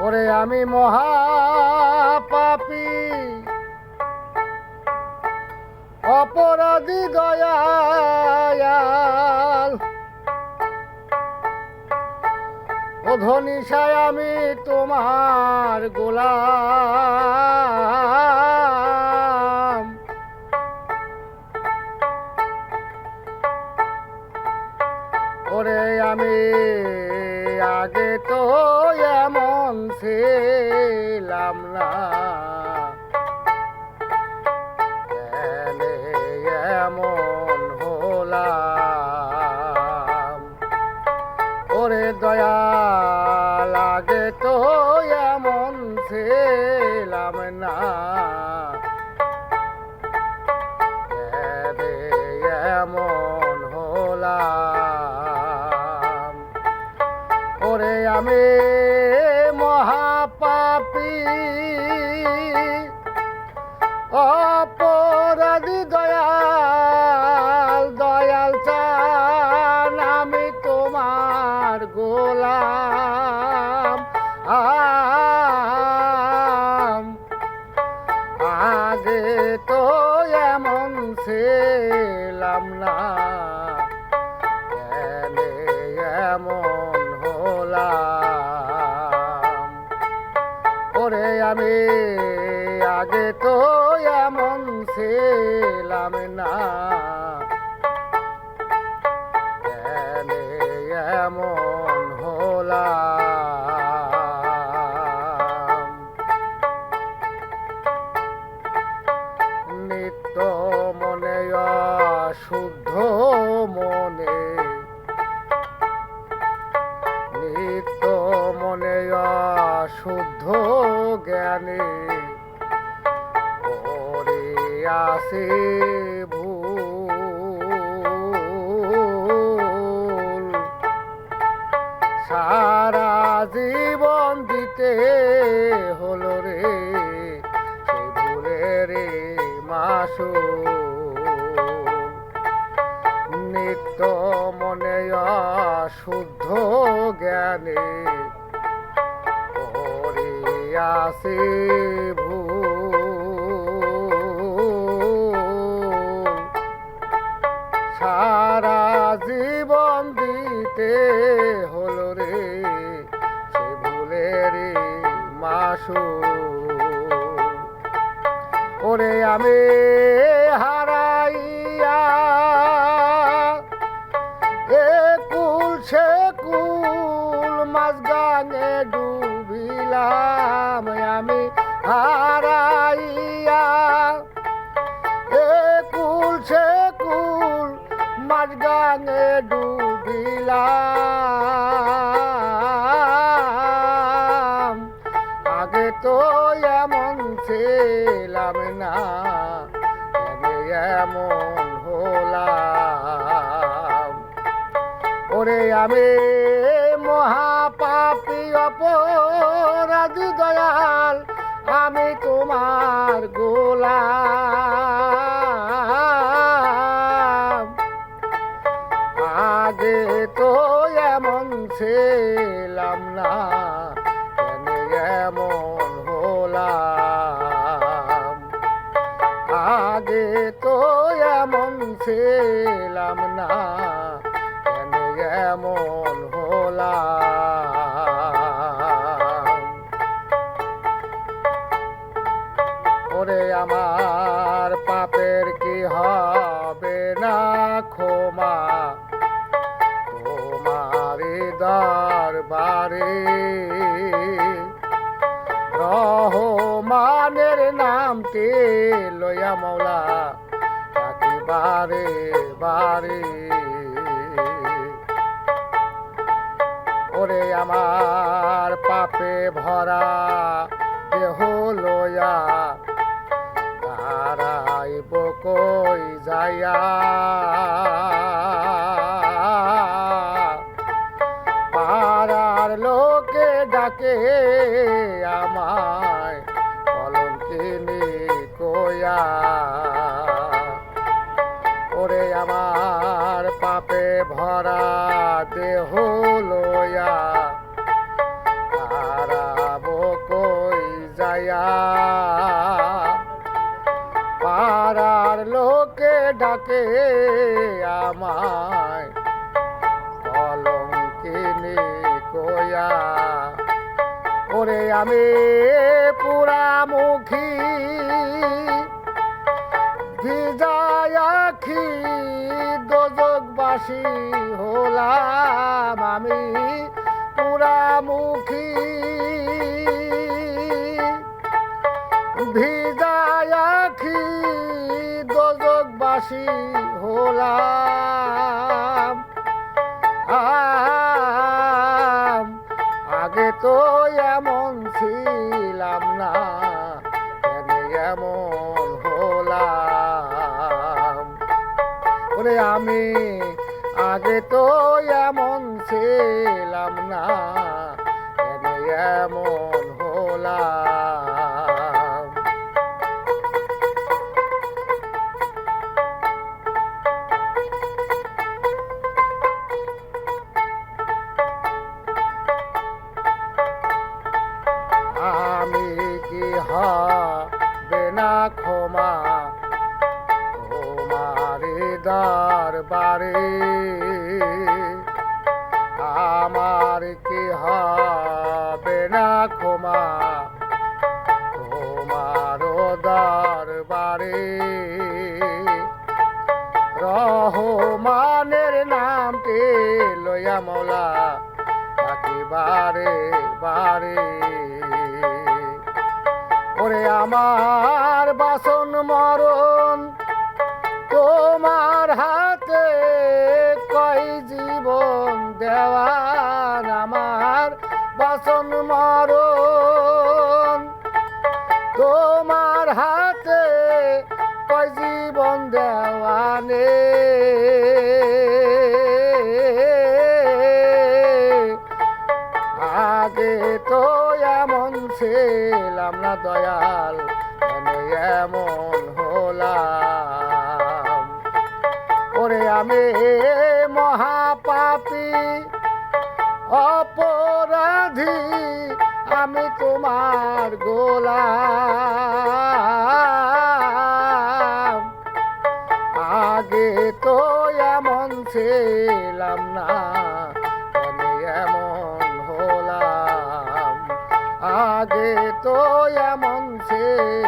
ওরে আমি মহাপাপী অপরাধী দয়াল, অধনিশায় আমি তোমার গোলাম। ওরে আমি আগে তো এমন ছিলাম না, এমন হলাম। ওরে দয়াল আগে তো এমন ছিলাম না, এমন হলাম। ওরে আমি মহাপাপী অপরাধী দয়াল, দয়াল চান আমি তোমার গোলাম। আগে তো এমন ছিলাম না, এমন হলাম। ওরে আমি আগে তো এমন ছিলাম না, এমন হলাম। নিত্য মনে শুদ্ধ মনে, নিত্য মনে শুদ্ধ জ্ঞানে ওরে আসে ভুল। সারা জীবন দিতে হলো রে সেই ভুলের মাসুল। নিত্য মনে শুদ্ধ জ্ঞানে ওরে আসে ভুল। সারা জীবন দিতে হলো রে সে ভুলের মাসুল। ওরে আমি হারাইয়া একুল সে কুল মাঝগানে ডুবিলাম। আমি হারাইয়া একুল সে কুল মাঝগানে ডুবিলাম। আগে তো এমন ছিলাম না, এমন হলাম। ওরে আমি মহাপাপী অপরাধী দয়াল, আমি তোমার গোলাম। আগে তো এমন ছিলাম না, এমন হলাম। আগে তো এমন ছিলাম না, এমন হলাম। ওরে আমার পাপের কি হবে না ক্ষমা তোমার দরবারে। রহমানের নামটি লইয়া মৌলা তাকে বারে বারে। ওরে আমার পাপে ভরা দেহ লইয়া দাঁড়াইব কই যাইয়া। পাড়ার লোকে ডাকে আমায় কলঙ্কিনী কইয়া। ওরে আমার পাপে ভরা দেহ লইয়া হারাবো ডাকে আমায় কলঙ্কিনী কইয়া। ওরে আমি পুরামুখী ভিজায় আখি দোজকবাসী হলাম আমি পুরামুখী ভিজায় আখি দোজকবাসী হলাম। আগে তো এমন ছিলাম না, কেন এমন হলাম। ওরে আমি আগে তো এমন ছিলাম না, কেন এমন হলাম। আমি কি হবে না ক্ষমা তোমারি দরবারে, আমার কি হবে না ক্ষমা তোমার দরবারে। রহমানের নামটি লইয়া মৌলা ডাকি বারে বারে। ওরে আমার বাসন মরণ তোমার হাতে, কই জীবন দেওয়ান আমার বাসন মরণ তোমার হাতে, কই জীবন দেওয়ানে। আগে তো এমন ছিলাম না দয়াল, কেন এমন হলাম। ওরে আমি মহাপাপী অপরাধী, আমি তোমার গোলাম। আগে তো এমন ছিলাম না, কেন এমন হলাম। আগে তো এমন ছিলাম